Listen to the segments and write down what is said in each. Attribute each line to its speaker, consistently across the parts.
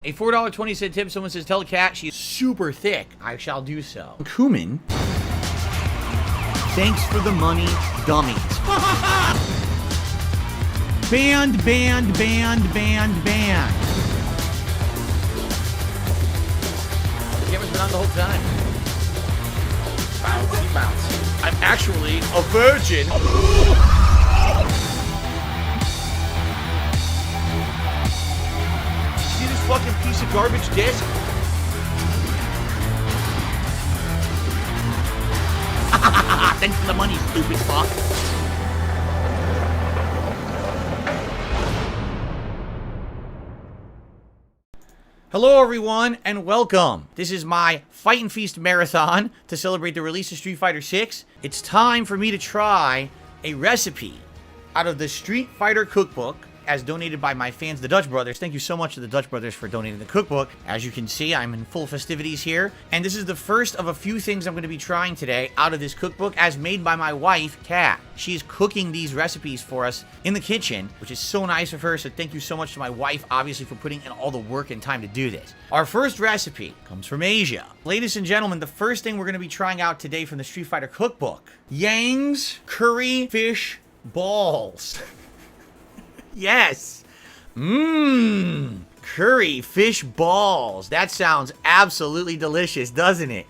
Speaker 1: A $4.20 tip. Someone says, tell Kat she's super thick. I shall do so. Cumin. Thanks for the money, dummies. Band. The camera's been on the whole time. Bounce. I'm actually a virgin. See this fucking piece of garbage disc? Thanks for the money, stupid fuck. Hello everyone, and welcome. This is my Fight and Feast marathon to celebrate the release of Street Fighter 6. It's time for me to try a recipe out of the Street Fighter Cookbook, as donated by my fans, the Dutch Brothers. Thank you so much to the Dutch Brothers for donating the cookbook. As you can see, I'm in full festivities here. And this is the first of a few things I'm going to be trying today out of this cookbook, as made by my wife, Kat. She's cooking these recipes for us in the kitchen, which is so nice of her. So thank you so much to my wife, obviously, for putting in all the work and time to do this. Our first recipe comes from Asia. Ladies and gentlemen, the first thing we're going to be trying out today from the Street Fighter Cookbook. Yang's curry fish balls. Yes. Curry fish balls. That sounds absolutely delicious, doesn't it?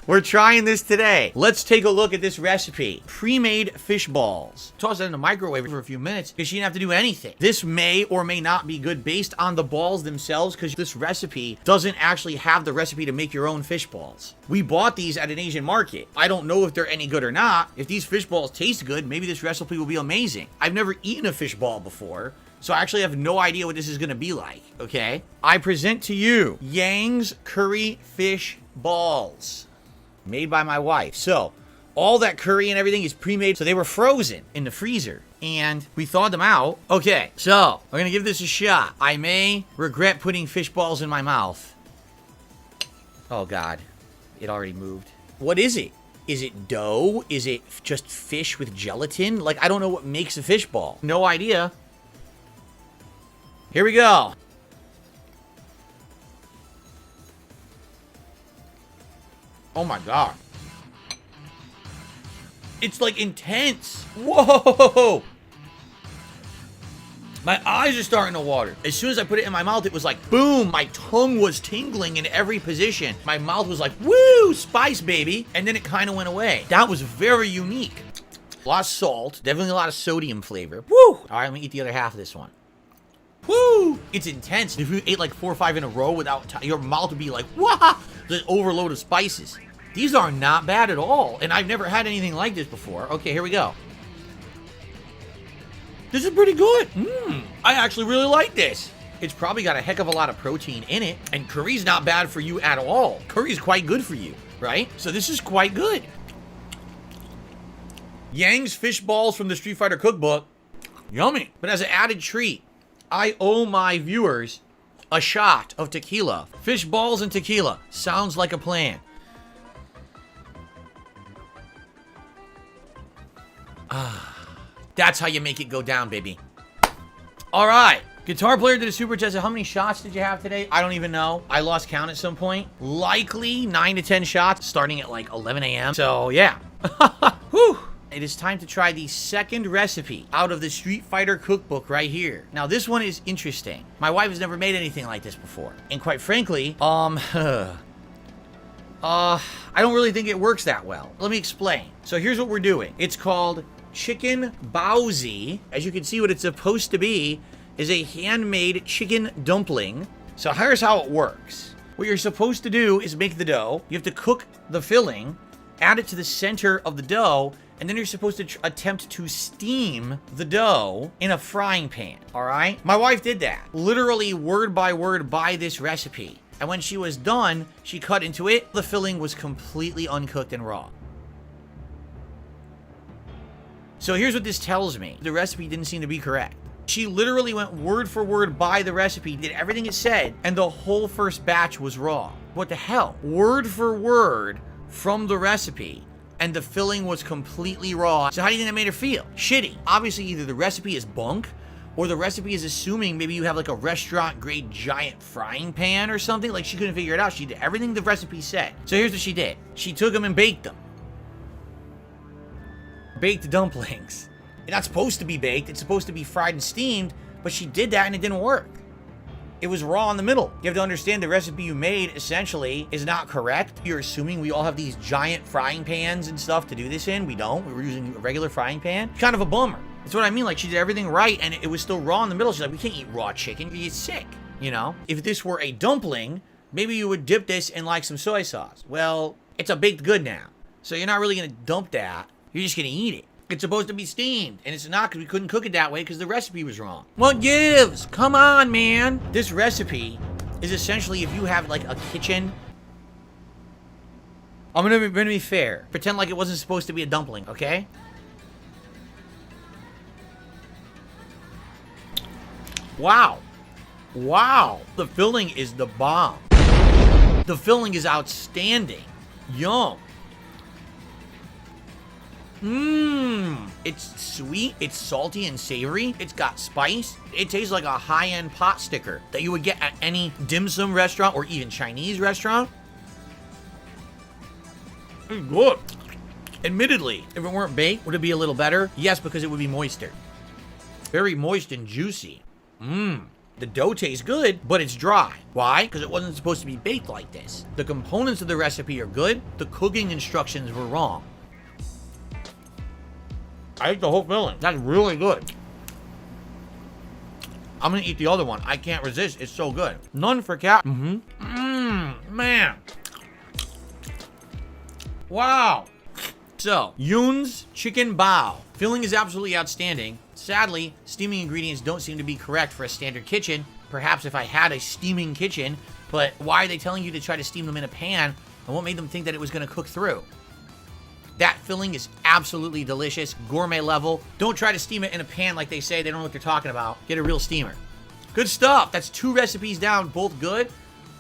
Speaker 1: We're trying this today. Let's take a look at this recipe. Pre-made fish balls. Toss it in the microwave for a few minutes because she didn't have to do anything. This may or may not be good based on the balls themselves, because this recipe doesn't actually have the recipe to make your own fish balls. We bought these at an Asian market. I don't know if they're any good or not. If these fish balls taste good, maybe this recipe will be amazing. I've never eaten a fish ball before, so I actually have no idea what this is going to be like, okay? I present to you Yang's curry fish balls, made by my wife. So all that curry and everything is pre-made, so they were frozen in the freezer, and we thawed them out. Okay, so we're gonna give this a shot. I may regret putting fish balls in my mouth. Oh god, it already moved. What is it? Is it dough? Is it just fish with gelatin? Like, I don't know what makes a fish ball. No idea. Here we go. Oh my god. It's like intense. Whoa. My eyes are starting to water. As soon as I put it in my mouth, it was like, boom. My tongue was tingling in every position. My mouth was like, woo, spice, baby. And then it kind of went away. That was very unique. A lot of salt. Definitely a lot of sodium flavor. Woo. All right, let me eat the other half of this one. Woo! It's intense. If you ate like 4 or 5 in a row without, your mouth would be like, wah! The overload of spices. These are not bad at all, and I've never had anything like this before. Okay, here we go. This is pretty good. I actually really like this. It's probably got a heck of a lot of protein in it, and curry's not bad for you at all. Curry's quite good for you, right? So this is quite good. Yang's fish balls from the Street Fighter Cookbook. Yummy. But as an added treat, I owe my viewers a shot of tequila. Fish balls and tequila. Sounds like a plan. That's how you make it go down, baby. All right. Guitar player did a super chat. How many shots did you have today? I don't even know. I lost count at some point. Likely 9 to 10 shots starting at like 11 a.m. So yeah. Whew. It is time to try the second recipe out of the Street Fighter Cookbook right here. Now, this one is interesting. My wife has never made anything like this before. And quite frankly, I don't really think it works that well. Let me explain. So here's what we're doing. It's called chicken baozi. As you can see, what it's supposed to be is a handmade chicken dumpling. So here's how it works. What you're supposed to do is make the dough. You have to cook the filling, add it to the center of the dough, and then you're supposed to attempt to steam the dough in a frying pan, all right? My wife did that, literally word by this recipe. And when she was done, she cut into it. The filling was completely uncooked and raw. So here's what this tells me. The recipe didn't seem to be correct. She literally went word for word by the recipe, did everything it said, and the whole first batch was raw. What the hell? Word for word from the recipe, and the filling was completely raw. So how do you think that made her feel? Shitty. Obviously, either the recipe is bunk, Or the recipe is assuming maybe you have like a restaurant grade giant frying pan or something. Like she couldn't figure it out. She did everything the recipe said. So here's what she did. She took them and baked them. Baked dumplings. It's not supposed to be baked. It's supposed to be fried and steamed. But she did that and it didn't work. It was raw in the middle. You have to understand the recipe you made essentially is not correct. You're assuming we all have these giant frying pans and stuff to do this in. We don't. We were using a regular frying pan. Kind of a bummer. That's what I mean. Like, she did everything right, and it was still raw in the middle. She's like, we can't eat raw chicken. You get sick, you know? If this were a dumpling, maybe you would dip this in, like, some soy sauce. Well, it's a baked good now. So you're not really going to dump that. You're just going to eat it. It's supposed to be steamed, and it's not because we couldn't cook it that way because the recipe was wrong. What gives? Come on, man. This recipe is essentially if you have, like, a kitchen. I'm going to be fair. Pretend like it wasn't supposed to be a dumpling, okay? Wow. Wow. The filling is the bomb. The filling is outstanding. Yum. Mmm. It's sweet. It's salty and savory. It's got spice. It tastes like a high-end pot sticker that you would get at any dim sum restaurant or even Chinese restaurant. It's good. Admittedly, if it weren't baked, would it be a little better? Yes, because it would be moister. Very moist and juicy. Mmm. The dough tastes good, but it's dry. Why? Because it wasn't supposed to be baked like this. The components of the recipe are good. The cooking instructions were wrong. I ate the whole filling. That's really good. I'm gonna eat the other one. I can't resist. It's so good. None for cat. Man. Wow. So, Yoon's chicken bao. Filling is absolutely outstanding. Sadly, steaming ingredients don't seem to be correct for a standard kitchen. Perhaps if I had a steaming kitchen, but why are they telling you to try to steam them in a pan? And what made them think that it was going to cook through? That filling is absolutely delicious, gourmet level. Don't try to steam it in a pan like they say. They don't know what they're talking about. Get a real steamer. Good stuff. That's 2 recipes down, both good.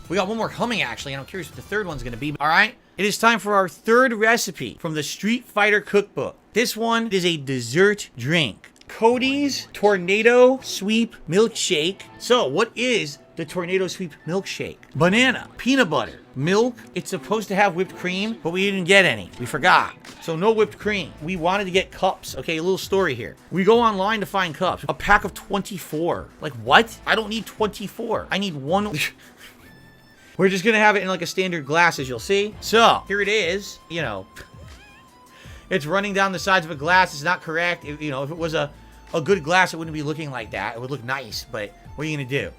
Speaker 1: We got one more coming, actually, and I'm curious what the third one's going to be. All right, it is time for our third recipe from the Street Fighter Cookbook. This one is a dessert drink. Cody's Tornado Sweep Milkshake. So, what is the Tornado Sweep Milkshake? Banana, peanut butter, milk. It's supposed to have whipped cream, but we didn't get any. We forgot. So, no whipped cream. We wanted to get cups. Okay, a little story here. We go online to find cups. A pack of 24. Like, what? I don't need 24. I need one. We're just going to have it in like a standard glass, as you'll see. So, here it is. You know, it's running down the sides of a glass. It's not correct. If it was a good glass, it wouldn't be looking like that. It would look nice, but what are you going to do?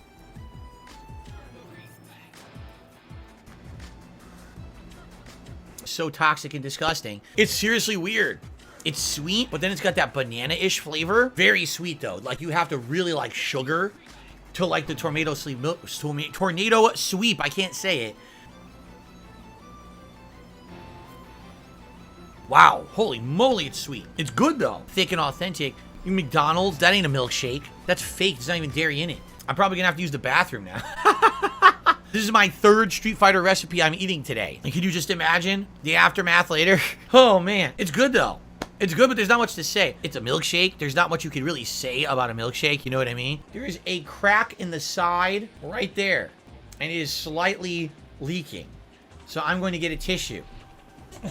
Speaker 1: So toxic and disgusting. It's seriously weird. It's sweet, but then it's got that banana-ish flavor. Very sweet, though. Like, you have to really like sugar to like the tornado sweep milk. Tornado sweep. I can't say it. Wow. Holy moly, it's sweet. It's good, though. Thick and authentic. McDonald's, that ain't a milkshake. That's fake. There's not even dairy in it. I'm probably going to have to use the bathroom now. This is my third Street Fighter recipe I'm eating today. And can you just imagine the aftermath later? Oh, man. It's good, though. It's good, but there's not much to say. It's a milkshake. There's not much you could really say about a milkshake. You know what I mean? There is a crack in the side right there. And it is slightly leaking. So I'm going to get a tissue.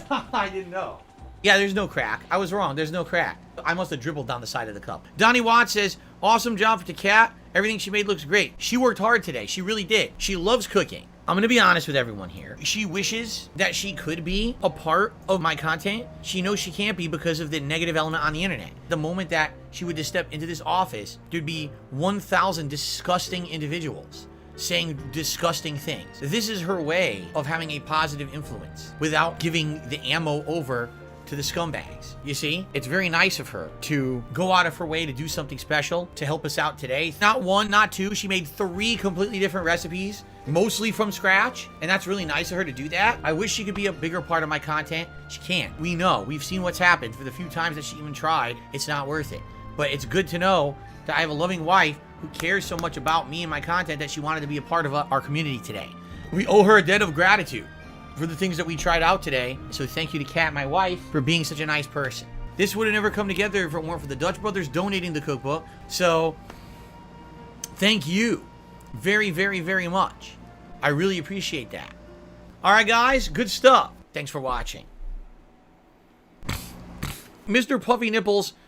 Speaker 1: I didn't know. Yeah, there's no crack. I was wrong. There's no crack. I must have dribbled down the side of the cup. Donnie Watts says, awesome job for the cat. Everything she made looks great. She worked hard today. She really did. She loves cooking. I'm going to be honest with everyone here. She wishes that she could be a part of my content. She knows she can't be because of the negative element on the internet. The moment that she would just step into this office, there'd be 1,000 disgusting individuals saying disgusting things. This is her way of having a positive influence without giving the ammo over to the scumbags. You see, it's very nice of her to go out of her way to do something special to help us out today. Not one, not two. She made 3 completely different recipes, mostly from scratch, and that's really nice of her to do that. I wish she could be a bigger part of my content. She can't. We know. We've seen what's happened. For the few times that she even tried, it's not worth it. But it's good to know that I have a loving wife who cares so much about me and my content that she wanted to be a part of our community today. We owe her a debt of gratitude for the things that we tried out today. So thank you to Kat, my wife, for being such a nice person. This would have never come together if it weren't for the Dutch brothers donating the cookbook. So Thank you very, very, very much. I really appreciate that. All right, guys, good stuff. Thanks for watching. Mr. Puffy Nipples